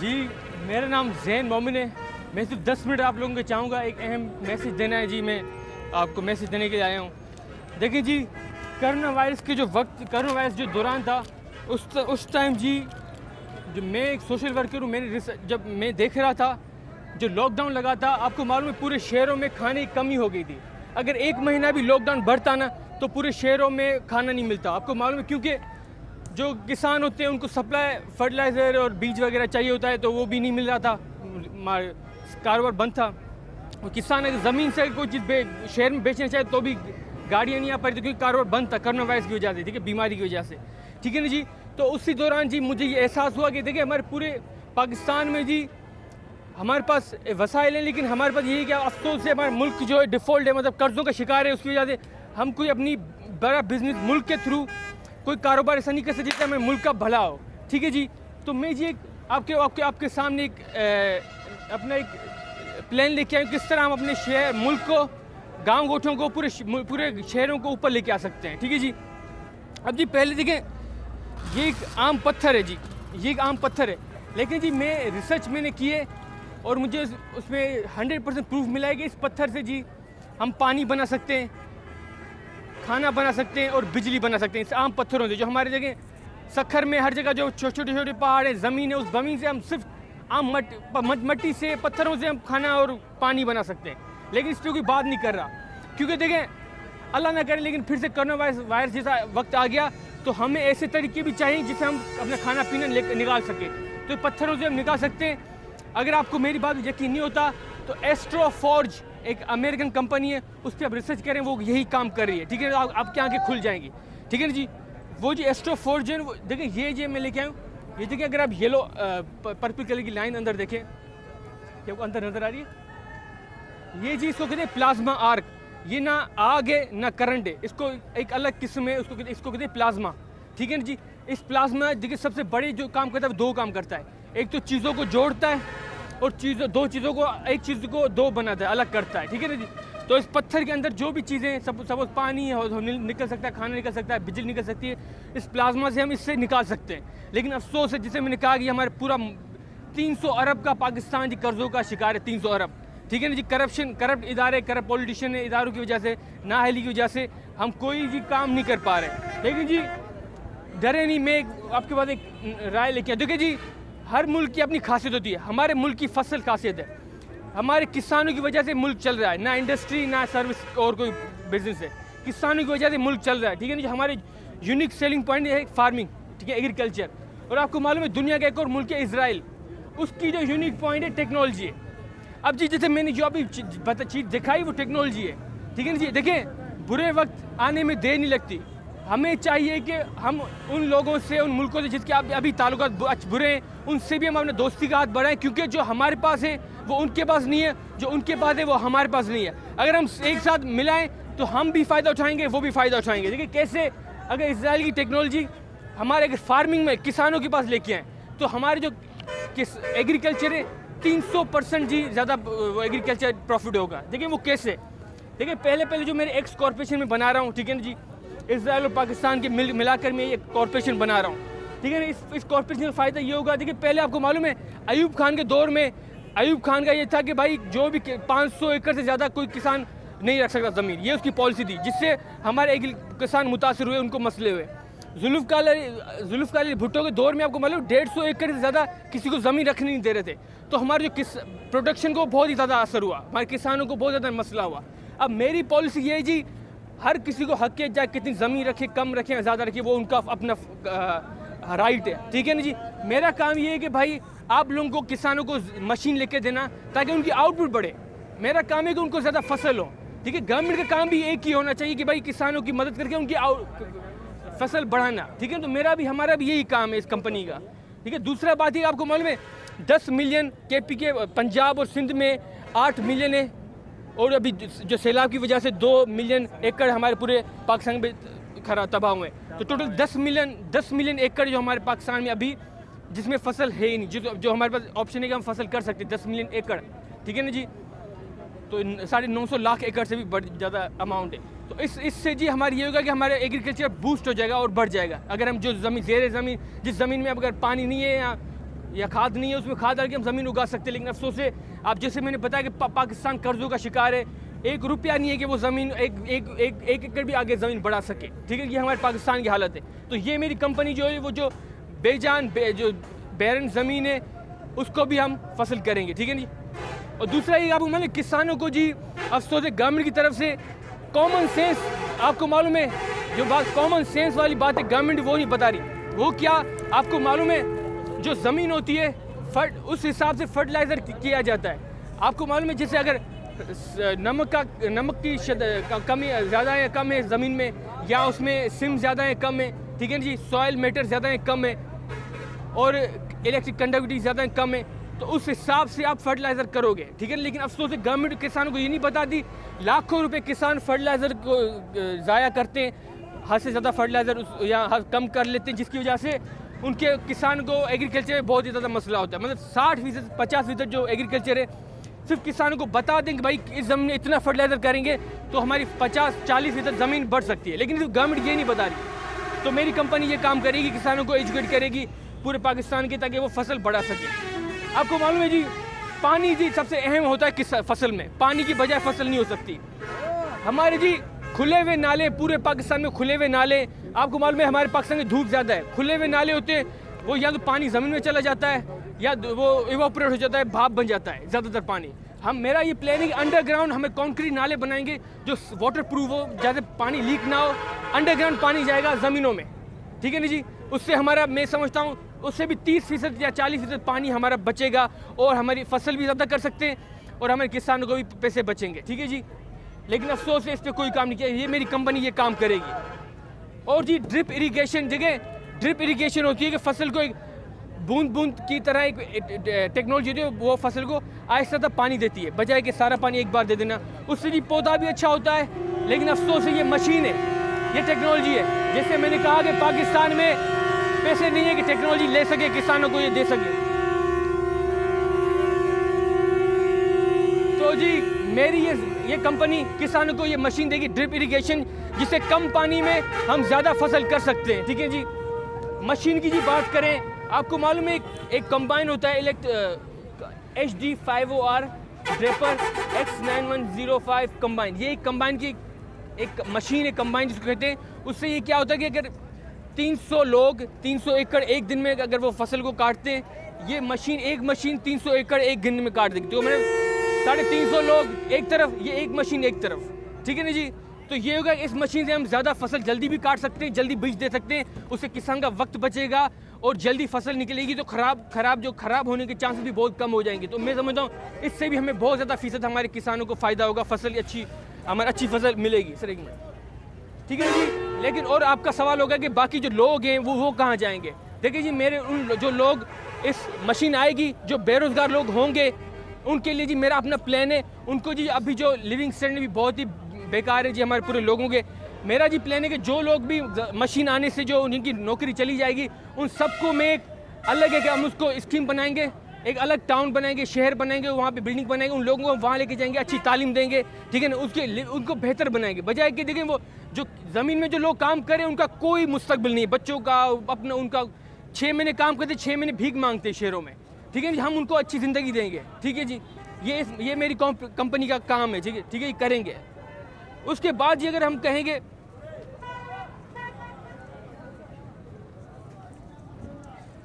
जी, मेरा नाम ज़ैन मोमिन है। मैं सिर्फ 10 मिनट आप लोगों को चाहूँगा, एक अहम मैसेज देना है जी। मैं आपको मैसेज देने के लिए आया हूँ। देखिए जी, कोरोना वायरस जो दौरान था, उस टाइम जी, जो मैं एक सोशल वर्कर हूँ, जब मैं देख रहा था जो लॉकडाउन लगा था, आपको मालूम है पूरे शहरों में खाने की कमी हो गई थी। अगर एक महीना भी लॉकडाउन बढ़ता ना तो पूरे शहरों में खाना नहीं मिलता। आपको मालूम है, क्योंकि जो किसान होते हैं उनको सप्लाई फर्टिलाइज़र और बीज वगैरह चाहिए होता है, तो वो भी नहीं मिल रहा था, कारोबार बंद था। और किसान अगर ज़मीन से कोई चीज़ शहर में बेचना चाहे तो भी गाड़ियाँ नहीं आ पा रही थी, क्योंकि कारोबार बंद था कोरोना वायरस की वजह से, ठीक है, बीमारी की वजह से, ठीक है ना जी। तो उसी दौरान जी मुझे ये एहसास हुआ कि देखिए हमारे पूरे पाकिस्तान में जी हमारे पास वसाइल हैं, लेकिन हमारे पास यही क्या अफसोस है, हमारा मुल्क जो है डिफ़ॉल्ट है, मतलब कर्ज़ों का शिकार है। उसकी वजह से हम कोई अपनी बड़ा बिजनेस मुल्क के थ्रू कोई कारोबार ऐसा नहीं कर सकते जिससे हमें मुल्क का भला हो, ठीक है जी। तो मैं जी आपके सामने अपना एक प्लान लेके आया, किस तरह हम अपने शहर मुल्क को, गांव गोठों को, पूरे शहरों को ऊपर लेके आ सकते हैं, ठीक है जी। अब जी पहले देखें, ये एक आम पत्थर है जी, ये एक आम पत्थर है, लेकिन जी मैं रिसर्च मैंने किए और मुझे उसमें 100% प्रूफ मिला है कि इस पत्थर से जी हम पानी बना सकते हैं, खाना बना सकते हैं और बिजली बना सकते हैं। इस आम पत्थरों से, जो हमारे जगह सखर में हर जगह जो छोटे छोटे पहाड़ है, ज़मीन है, उस ज़मीन से हम सिर्फ आम मट्टी से, पत्थरों से हम खाना और पानी बना सकते हैं। लेकिन इस पर कोई बात नहीं कर रहा, क्योंकि देखें अल्लाह ना करे लेकिन फिर से कोरोना वायरस जैसा वक्त आ गया, तो हमें ऐसे तरीके भी चाहिए जिससे हम अपना खाना पीना निकाल सकें। तो पत्थरों से हम निकाल सकते हैं। अगर आपको मेरी बात यकीन नहीं होता तो एस्ट्रोफॉर्ज एक अमेरिकन कंपनी है, उस पर आप रिसर्च करें, वो यही काम कर रही है, ठीक है। आपकी आंखें खुल जाएंगी, ठीक है ना जी। वो जी एस्ट्रोफॉर्ज है, देखिए ये मैं लेके आऊँ, ये देखिए, अगर आप येलो पर्पल कलर की लाइन अंदर देखें, क्या वो अंदर नज़र आ रही है, ये जी इसको कहते हैं प्लाज्मा आर्क। ये ना आग है ना करंट है, इसको एक अलग किस्म है, इसको कहते हैं प्लाज्मा, ठीक है ना जी। इस प्लाज्मा देखिए सबसे बड़े जो काम करता है, 2 काम करता है। एक तो चीज़ों को जोड़ता है और दो चीज़ों को, एक चीज़ को 2 बनाता है, अलग करता है, ठीक है ना जी। तो इस पत्थर के अंदर जो भी चीज़ें, सपोज पानी निकल सकता है, खाना निकल सकता है, बिजली निकल सकती है, इस प्लाज्मा से हम इससे निकाल सकते हैं। लेकिन अफसोस है, जिसे मैंने कहा कि हमारे पूरा 300 अरब का पाकिस्तान जी कर्ज़ों का शिकार है, 300 अरब, ठीक है ना जी। करप्ट इदारे, करप्ट पॉलिटिशियन इदारों की वजह से, नाअहली की वजह से हम कोई जी काम नहीं कर पा रहे। लेकिन जी डरे नहीं, मैं आपके पास एक राय लेके आया। देखिए जी, हर मुल्क की अपनी खासियत होती है। हमारे मुल्क की फसल खासियत है, हमारे किसानों की वजह से मुल्क चल रहा है, ना इंडस्ट्री ना सर्विस और कोई बिजनेस है, किसानों की वजह से मुल्क चल रहा है, ठीक है ना जी। हमारे यूनिक सेलिंग पॉइंट है फार्मिंग, ठीक है, एग्रीकल्चर। और आपको मालूम है दुनिया का एक और मुल्क है इजराइल, उसकी जो यूनिक पॉइंट है टेक्नोलॉजी है। अब जी जैसे मैंने जो अभी चीज़ दिखाई वो टेक्नोलॉजी है, ठीक है ना जी। देखें, बुरे वक्त आने में देर नहीं लगती। हमें चाहिए कि हम उन लोगों से, उन मुल्कों से जिसके अभी ताल्लुकात बुरे हैं, उनसे भी हम अपने दोस्ती का हाथ बढ़ाएं, क्योंकि जो हमारे पास है वो उनके पास नहीं है, जो उनके पास है वो हमारे पास नहीं है। अगर हम एक साथ मिलाएं तो हम भी फ़ायदा उठाएंगे, वो भी फ़ायदा उठाएंगे। देखिए कैसे, अगर इजराइल की टेक्नोलॉजी हमारे अगर फार्मिंग में किसानों के पास लेके आएँ, तो हमारे जो एग्रीकल्चर है 300% जी ज़्यादा एग्रीकल्चर प्रॉफिट होगा। देखिए वो कैसे, देखिए पहले जो मेरे एक्स कॉरपोरेशन में बना रहा हूँ, ठीक है ना जी, इजराइल और पाकिस्तान के मिलाकर मैं एक कॉरपोरेशन बना रहा हूँ, ठीक है ना। इस कॉरपोरेशन का फ़ायदा ये होगा, देखिए पहले आपको मालूम है अयूब खान के दौर में, अयूब खान का ये था कि भाई जो भी 500 एकड़ से ज़्यादा कोई किसान नहीं रख सकता ज़मीन, ये उसकी पॉलिसी थी, जिससे हमारे किसान मुतासर हुए, उनको मसले हुए। जुल्फ़िकार अली भुट्टो के दौर में आपको मालूम 150 एकड़ से ज़्यादा किसी को ज़मीन रखने नहीं दे रहे थे, तो हमारे जो प्रोडक्शन को बहुत ही ज़्यादा असर हुआ, हमारे किसानों को बहुत ज़्यादा मसला हुआ। अब मेरी पॉलिसी ये है जी, हर किसी को हक है, चाहे कितनी ज़मीन रखे, कम रखें, ज़्यादा रखे, वो उनका अपना राइट है, ठीक है ना जी। मेरा काम ये है कि भाई आप लोगों को, किसानों को मशीन लेके देना ताकि उनकी आउटपुट बढ़े। मेरा काम है कि उनको ज़्यादा फसल हो, ठीक है। गवर्नमेंट का काम भी एक ही होना चाहिए कि भाई किसानों की मदद करके उनकी फसल बढ़ाना, ठीक है। तो हमारा भी यही काम है इस कंपनी का, ठीक है। दूसरा बात है, आपको मालूम है 10 मिलियन KP के पंजाब और सिंध में 8 मिलियन है, और अभी जो सैलाब की वजह से 2 मिलियन एकड़ हमारे पूरे पाकिस्तान में खराब तबाह हुए। तो टोटल 10 मिलियन एकड़ जो हमारे पाकिस्तान में अभी, जिसमें फसल है ही नहीं, जो हमारे पास ऑप्शन है कि हम फसल कर सकते हैं 10 मिलियन एकड़, ठीक है ना जी। तो 950 लाख एकड़ से भी ज़्यादा अमाउंट है। तो इससे जी हमारी ये होगा कि हमारे एग्रीकल्चर बूस्ट हो जाएगा और बढ़ जाएगा। अगर हम जो ज़मीन जिस ज़मीन में अगर पानी नहीं है या या खाद नहीं है, उसमें खाद डाल के हम ज़मीन उगा सकते हैं। लेकिन अफसोस है, आप जैसे मैंने बताया कि पाकिस्तान कर्ज़ों का शिकार है, 1 रुपया नहीं है कि वो ज़मीन एक एकड़ भी आगे ज़मीन बढ़ा सके। ठीक है, ये हमारे पाकिस्तान की हालत है। तो ये मेरी कंपनी जो है वो जो जो बैरन ज़मीन है उसको भी हम फसल करेंगे। ठीक है जी। और दूसरा ये आपको मालूम, किसानों को जी अफसोस है गवर्नमेंट की तरफ से कॉमन सेंस, आपको मालूम है जो बात कॉमन सेंस वाली बात है गवर्नमेंट वो नहीं बता रही। वो क्या आपको मालूम है, जो ज़मीन होती है उस हिसाब से फर्टिलाइज़र किया जाता है। आपको मालूम है जैसे अगर नमक की कमी ज़्यादा है कम है ज़मीन में, या उसमें सिम ज़्यादा है कम है, ठीक है जी, सॉइल मैटर ज़्यादा है कम है, और इलेक्ट्रिक कंडक्टिविटी ज़्यादा कम है, तो उस हिसाब से आप फर्टिलाइज़र करोगे। ठीक है, लेकिन अफसोस है गवर्नमेंट किसानों को ये नहीं बताती, लाखों रुपए किसान फर्टिलाइज़र को ज़ाया करते हैं, हद से ज़्यादा फर्टिलाइज़र या कम कर लेते हैं, जिसकी वजह से उनके किसान को एग्रीकल्चर में बहुत ही ज़्यादा मसला होता है। मतलब 60% 50% जो एग्रीकल्चर है सिर्फ किसानों को बता दें कि भाई इस ज़मीन में इतना फर्टिलाइज़र करेंगे तो हमारी 50-40% ज़मीन बढ़ सकती है, लेकिन गवर्नमेंट ये नहीं बता रही। तो मेरी कंपनी ये काम करेगी, किसानों को एजुकेट करेगी पूरे पाकिस्तान के, ताकि वो फसल बढ़ा सके। आपको मालूम है जी, पानी जी सबसे अहम होता है किस फसल में, पानी की बजाय फसल नहीं हो सकती। हमारे जी खुले हुए नाले, पूरे पाकिस्तान में खुले हुए नाले, आपको मालूम है हमारे पाकिस्तान में धूप ज़्यादा है, खुले हुए नाले होते हैं, वो या तो पानी ज़मीन में चला जाता है या वो इवापोरेट हो जाता है, भाप बन जाता है ज़्यादातर पानी। मेरा ये प्लानिंग अंडरग्राउंड हमें कंक्रीट नाले बनाएंगे जो वाटर प्रूफ हो, ज़्यादा पानी लीक ना हो, अंडरग्राउंड पानी जाएगा ज़मीनों में। ठीक है ना जी, उससे हमारा, मैं समझता हूँ उससे भी 30% या 40% पानी हमारा बचेगा और हमारी फसल भी ज़्यादा कर सकते हैं और हमारे किसानों को भी पैसे बचेंगे। ठीक है जी, लेकिन अफसोस है इस पर कोई काम नहीं किया, ये मेरी कंपनी ये काम करेगी। और जी ड्रिप इरिगेशन, जगह ड्रिप इरिगेशन होती है कि फसल को एक बूंद बूंद की तरह एक टेक्नोलॉजी होती है, वो फसल को आहिस्ता पानी देती है, बजाय कि सारा पानी एक बार दे देना। उससे जी पौधा भी अच्छा होता है, लेकिन अफसोस है ये मशीन है, ये टेक्नोलॉजी है। जैसे मैंने कहा कि पाकिस्तान में पैसे नहीं है कि टेक्नोलॉजी ले सके, किसानों को ये दे सके। तो जी मेरी ये कंपनी किसानों को ये मशीन देगी, ड्रिप इरिगेशन, जिससे कम पानी में हम ज़्यादा फसल कर सकते हैं। ठीक है जी, मशीन की जी बात करें, आपको मालूम है एक कंबाइन होता है HD5OR ड्रेपर X9105 कंबाइन, ये एक कंबाइन की एक मशीन है, कंबाइन जिसको कहते हैं। उससे ये क्या होता है कि अगर 300 लोग 300 एकड़ एक दिन में अगर वो फसल को काटते हैं, ये मशीन एक मशीन 300 एकड़ एक दिन में काट देगी। तो मैंने 350 लोग एक तरफ, ये एक मशीन एक तरफ। ठीक है ना जी, तो ये होगा, इस मशीन से हम ज़्यादा फसल जल्दी भी काट सकते हैं, जल्दी बीज दे सकते हैं, उससे किसान का वक्त बचेगा और जल्दी फसल निकलेगी, तो खराब होने के चांसेस भी बहुत कम हो जाएंगे। तो मैं समझता हूँ इससे भी हमें बहुत ज़्यादा फीसद हमारे किसानों को फ़ायदा होगा, फसल अच्छी फसल मिलेगी। सर एक मिनट, ठीक है जी। लेकिन और आपका सवाल होगा कि बाकी जो लोग हैं वो कहाँ जाएंगे। देखिए जी, मेरे उन जो लोग, इस मशीन आएगी, जो बेरोज़गार लोग होंगे उनके लिए जी मेरा अपना प्लान है। उनको जी अभी जो लिविंग स्टैंडर्ड भी बहुत ही बेकार है जी हमारे पूरे लोगों के, मेरा जी प्लान है कि जो लोग भी मशीन आने से जो उनकी नौकरी चली जाएगी, उन सबको मैं एक अलग है कि हम उसको स्कीम बनाएंगे, एक अलग टाउन बनाएंगे, शहर बनाएंगे, वहाँ पे बिल्डिंग बनाएंगे, उन लोगों को वहाँ लेके जाएंगे, अच्छी तालीम देंगे। ठीक है ना, उनको बेहतर बनाएंगे, बजाय कि देखें वो जो ज़मीन में जो लोग काम करें उनका कोई मुस्तकबिल नहीं है, बच्चों का अपना, उनका 6 महीने काम करते, 6 महीने भीख मांगते हैं शहरों में। ठीक है जी, हम उनको अच्छी ज़िंदगी देंगे। ठीक है जी, ये मेरी कंपनी का काम है। ठीक है, ये करेंगे। उसके बाद जी अगर हम कहेंगे,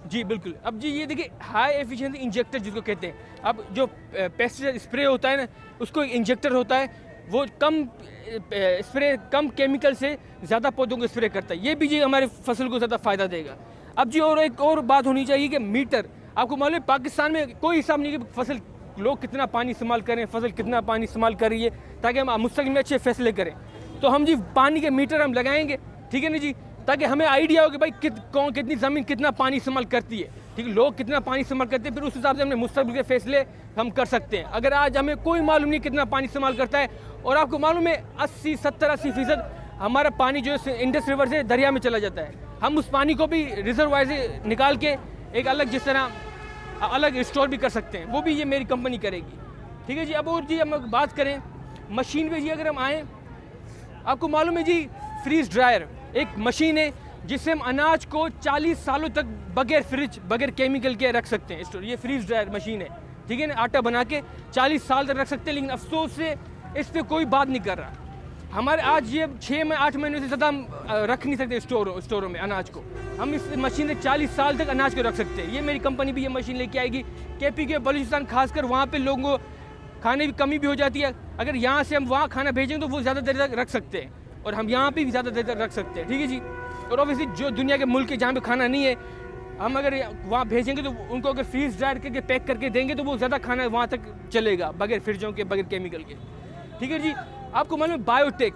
जी बिल्कुल, अब जी ये देखिए हाई एफिशिएंसी इंजेक्टर जिसको कहते हैं, अब जो पेस्टिसाइड स्प्रे होता है ना, उसको एक इंजेक्टर होता है, वो कम केमिकल से ज़्यादा पौधों को स्प्रे करता है। ये भी जी हमारे फसल को ज़्यादा फ़ायदा देगा। अब जी और एक और बात होनी चाहिए कि मीटर, आपको मालूम है पाकिस्तान में कोई हिसाब नहीं कि फसल लोग कितना पानी इस्तेमाल करें, फसल कितना पानी इस्तेमाल कर रही है, ताकि हम मुस्तकिल में अच्छे फैसले करें। तो हम जी पानी के मीटर हम लगाएंगे, ठीक है ना जी, ताकि हमें आइडिया हो कि भाई कौन कितनी ज़मीन कितना पानी इस्तेमाल करती है, ठीक है, लोग कितना पानी इस्तेमाल करते हैं, फिर उस हिसाब से हमने मुस्तकिल के फैसले हम कर सकते हैं। अगर आज हमें कोई मालूम नहीं कितना पानी इस्तेमाल करता है, और आपको मालूम है 70-80% हमारा पानी जो है इंडस रिवर से दरिया में चला जाता है, हम उस पानी को भी रिजर्वायर से निकाल के एक अलग जिस तरह अलग स्टोर भी कर सकते हैं, वो भी ये मेरी कंपनी करेगी। ठीक है जी। अब और जी हम बात करें मशीन पे जी, अगर हम आएँ, आपको मालूम है जी फ्रीज ड्रायर एक मशीन है जिससे हम अनाज को 40 सालों तक बगैर फ्रिज बगैर केमिकल के रख सकते हैं स्टोर। ये फ्रीज ड्रायर मशीन है, ठीक है ना, आटा बना के 40 साल तक रख सकते हैं। लेकिन अफसोस से इस पर कोई बात नहीं कर रहा। हमारे आज ये 6 में 8 महीने से ज़्यादा हम रख नहीं सकते स्टोरों में अनाज को। हम इस मशीन से 40 साल तक अनाज को रख सकते हैं। ये मेरी कंपनी भी ये मशीन लेके आएगी। KP के बलूचिस्तान खासकर वहाँ पे लोगों को खाने की कमी भी हो जाती है। अगर यहाँ से हम वहाँ खाना भेजेंगे तो वो ज़्यादा देर तक रख सकते हैं, और हम यहाँ पे भी ज़्यादा देर तक रख सकते हैं, ठीक है जी। और ऑब्वियसली जो दुनिया के मुल्क जहाँ पे खाना नहीं है, हम अगर वहाँ भेजेंगे तो उनको अगर फ्रीज ड्रायर करके पैक करके देंगे तो वो ज़्यादा खाना वहाँ तक चलेगा बगैर फ्रिजों के बगैर केमिकल के, ठीक है जी। आपको मालूम है बायोटेक,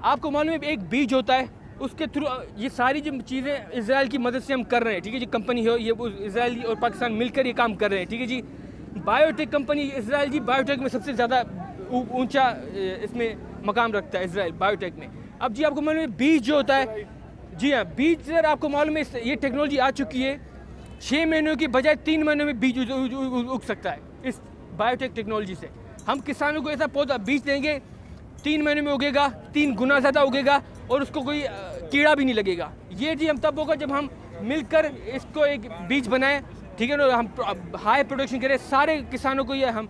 आपको मालूम है एक बीज होता है, उसके थ्रू ये सारी जो चीज़ें इजराइल की मदद से हम कर रहे हैं, ठीक है जी। कंपनी हो ये इजराइल और पाकिस्तान मिलकर ये काम कर रहे हैं, ठीक है जी। बायोटेक कंपनी इजराइल जी बायोटेक में सबसे ज़्यादा ऊंचा इसमें मकाम रखता है इजराइल बायोटेक में। अब जी आपको मालूम है बीज जो होता है, जी हाँ बीज सर आपको मालूम है ये टेक्नोलॉजी आ चुकी है। 6 महीनों की बजाय 3 महीनों में बीज उग सकता है इस बायोटेक टेक्नोलॉजी से। हम किसानों को ऐसा पौधा बीज देंगे, 3 महीने में उगेगा, 3 गुना ज़्यादा उगेगा और उसको कोई कीड़ा भी नहीं लगेगा। ये जी हम तब होगा जब हम मिलकर इसको एक बीज बनाएं, ठीक है ना। हम हाई प्रोडक्शन करें, सारे किसानों को ये हम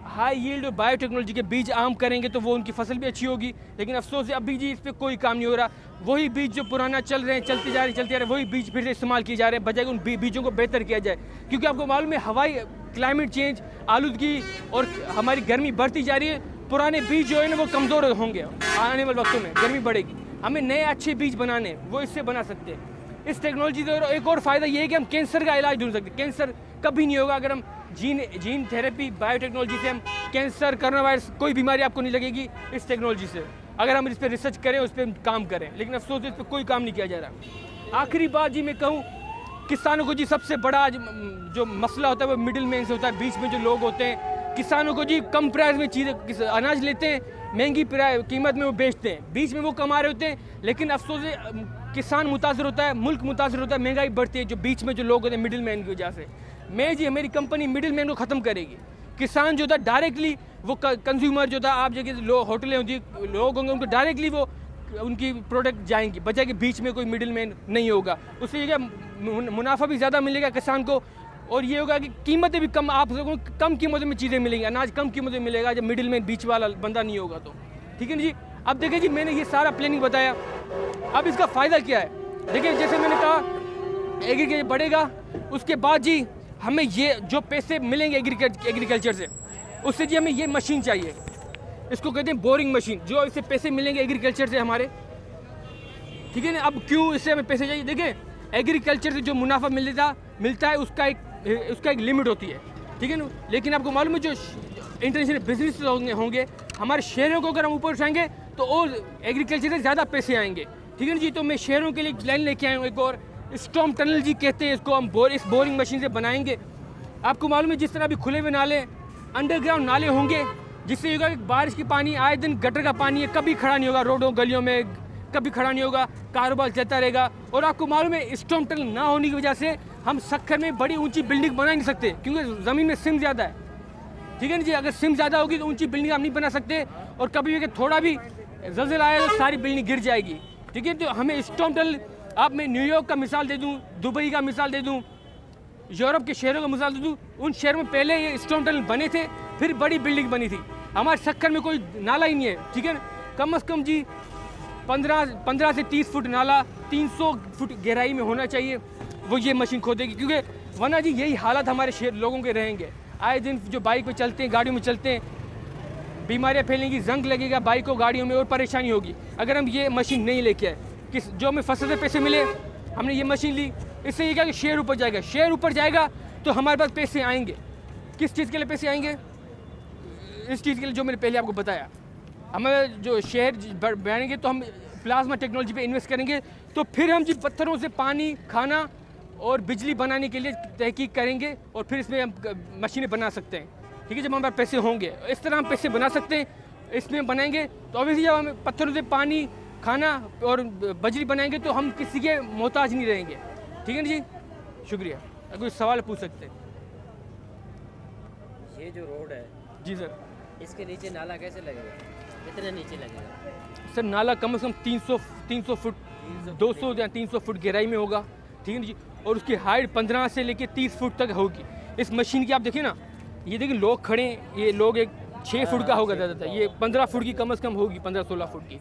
हाई यील्ड और बायोटेक्नोलॉजी के बीज आम करेंगे तो वो उनकी फसल भी अच्छी होगी। लेकिन अफसोस है अभी जी इस पर कोई काम नहीं हो रहा। वही बीज जो पुराना चल रहे हैं, चलते जा रहे वही बीज फिर से इस्तेमाल किए जा रहे हैं, बजाय उन बीजों को बेहतर किया जाए। क्योंकि आपको मालूम है हवाई क्लाइमेट चेंज, आलूदगी और हमारी गर्मी बढ़ती जा रही है। पुराने बीज जो है ना वो कमज़ोर होंगे, आने वाले वक्तों में गर्मी बढ़ेगी। हमें नए अच्छे बीज बनाने, वो इससे बना सकते हैं। इस टेक्नोलॉजी से एक और फ़ायदा ये है कि हम कैंसर का इलाज ढूंढ सकते हैं। कैंसर कभी नहीं होगा अगर हम जीन थेरेपी बायोटेक्नोलॉजी से हम कैंसर, कोरोना वायरस, कोई बीमारी आपको नहीं लगेगी इस टेक्नोलॉजी से, अगर हम इस पर रिसर्च करें, उस पर काम करें। लेकिन अफसोस इस पर कोई काम नहीं किया जा रहा। आखिरी बात जी मैं कहूँ, किसानों को जी सबसे बड़ा जो मसला होता है वो मिडिल मैन से होता है, बीच में जो लोग होते हैं। किसानों को जी कम प्राइस में चीज़ें अनाज लेते हैं, महंगी कीमत में वो बेचते हैं, बीच में वो कमा रहे होते हैं। लेकिन अफसोस किसान मुतासर होता है, मुल्क मुतासर होता है, महंगाई बढ़ती है जो बीच में जो लोग होते हैं मिडिल मैन की वजह से। मैं जी मेरी कंपनी मिडिल मैन को ख़त्म करेगी। किसान जो था डायरेक्टली वो कंज्यूमर जो था, आप जगह होटलें होती है, लोग होंगे उनको डायरेक्टली वो उनकी प्रोडक्ट जाएंगी, बजाय कि बीच में कोई मिडिल मैन नहीं होगा। उससे ये मुनाफा भी ज़्यादा मिलेगा किसान को, और ये होगा कि कीमतें भी कम, आप लोगों को कम कीमतों में चीज़ें मिलेंगी, अनाज कम कीमतों में मिलेगा जब मिडिल मैन बीच वाला बंदा नहीं होगा तो, ठीक है ना जी। अब देखिए जी मैंने ये सारा प्लानिंग बताया, अब इसका फ़ायदा क्या है। देखिए जैसे मैंने कहा एग्रीकल्चर बढ़ेगा, उसके बाद जी हमें ये जो पैसे मिलेंगे एग्रीकल्चर से, उससे जी हमें ये मशीन चाहिए, इसको कहते हैं बोरिंग मशीन, जो इससे पैसे मिलेंगे एग्रीकल्चर से हमारे, ठीक है ना। अब क्यों इससे हमें पैसे चाहिए, देखिए एग्रीकल्चर से जो मुनाफा मिलता है उसका एक लिमिट होती है, ठीक है ना। लेकिन आपको मालूम है जो इंटरनेशनल बिजनेस होंगे हमारे शहरों को अगर हम ऊपर उठाएंगे तो और एग्रीकल्चर से ज़्यादा पैसे आएंगे, ठीक है ना जी। तो मैं शहरों के लिए प्लान लेके आया हूँ एक और, स्टॉर्म टनल जी कहते हैं इसको, हम इस बोरिंग मशीन से बनाएंगे। आपको मालूम है जिस तरह अभी खुले हुए नाले, अंडरग्राउंड नाले होंगे, जिससे होगा कि बारिश की पानी आए दिन गटर का पानी है कभी खड़ा नहीं होगा, रोडों गलियों में कभी खड़ा नहीं होगा, कारोबार चलता रहेगा। और आपको मालूम है स्टॉर्म टनल ना होने की वजह से हम सक्खर में बड़ी ऊंची बिल्डिंग बना नहीं सकते, क्योंकि ज़मीन में सिम ज़्यादा है, ठीक है ना जी। अगर सिम ज़्यादा होगी तो ऊंची बिल्डिंग हम नहीं बना सकते, और कभी भी थोड़ा भी ज़लज़ला आएगा तो सारी बिल्डिंग गिर जाएगी, ठीक है। तो हमें स्टॉर्म टनल, आप मैं न्यूयॉर्क का मिसाल दे दूँ, दुबई का मिसाल दे दूँ, यूरोप के शहरों का मिसाल दे दूँ, उन शहरों में पहले ये स्टॉर्म टनल बने थे, फिर बड़ी बिल्डिंग बनी थी। हमारे सक्खर में कोई नाला ही नहीं है, ठीक है ना। कम से कम जी 15 से 30 फुट नाला 300 फुट गहराई में होना चाहिए, वो ये मशीन खोदेगी। क्योंकि वरना जी यही हालत हमारे शहर लोगों के रहेंगे। आए दिन जो बाइक पे चलते हैं, गाड़ियों में चलते हैं, बीमारियाँ फैलेंगी, जंग लगेगा बाइकों गाड़ियों में और परेशानी होगी अगर हम ये मशीन नहीं लेके आए। जो हमें फसल से पैसे मिले, हमने ये मशीन ली, इससे ये क्या कि शेयर ऊपर जाएगा, शेयर ऊपर जाएगा तो हमारे पास पैसे आएंगे। किस चीज़ के लिए पैसे आएंगे, इस चीज़ के लिए जो मैंने पहले आपको बताया। हमें जो शेयर बढ़ेंगे तो हम प्लाज्मा टेक्नोलॉजी पे इन्वेस्ट करेंगे, तो फिर हम जी पत्थरों से पानी, खाना और बिजली बनाने के लिए तहकीक करेंगे, और फिर इसमें हम मशीनें बना सकते हैं, ठीक है। जब हमारे पैसे होंगे इस तरह हम पैसे बना सकते हैं, इसमें बनाएंगे तो ऑब्वियसली जब हम पत्थरों से पानी, खाना और बिजली बनाएंगे तो हम किसी के मोहताज नहीं रहेंगे, ठीक है ना जी। शुक्रिया, अगर कोई सवाल पूछ सकते हैं। ये जो रोड है जी सर, इसके नीचे नाला कैसे लगेगा, कितने नीचे लगेगा सर? नाला कम से कम 300 फुट 200 या 300 फुट गहराई में होगा, ठीक है जी। और उसकी हाइट 15 से लेके 30 फुट तक होगी। इस मशीन की आप देखिए ना, ये देखिए लोग खड़े हैं, ये लोग एक 6 फुट का होगा ज़्यादातर, ये 15 फुट की कम से कम होगी, 15-16 फुट की।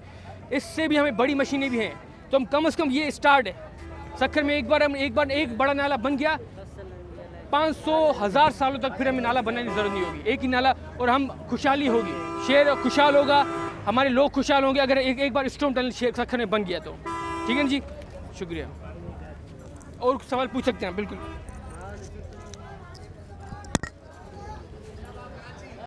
इससे भी हमें बड़ी मशीनें भी हैं, तो हम कम से कम ये स्टार्ट है। सक्खर में एक बार एक बड़ा नाला बन गया, 500,000 सालों तक फिर हमें नाला बनाने की ज़रूरत नहीं होगी, एक ही नाला, और हम खुशहाली होगी, शहर खुशहाल होगा, हमारे लोग खुशहाल होंगे अगर एक बार स्टोन टनल सक्खर में बन गया तो। ठीक है जी, शुक्रिया। और सवाल पूछ सकते हैं बिल्कुल।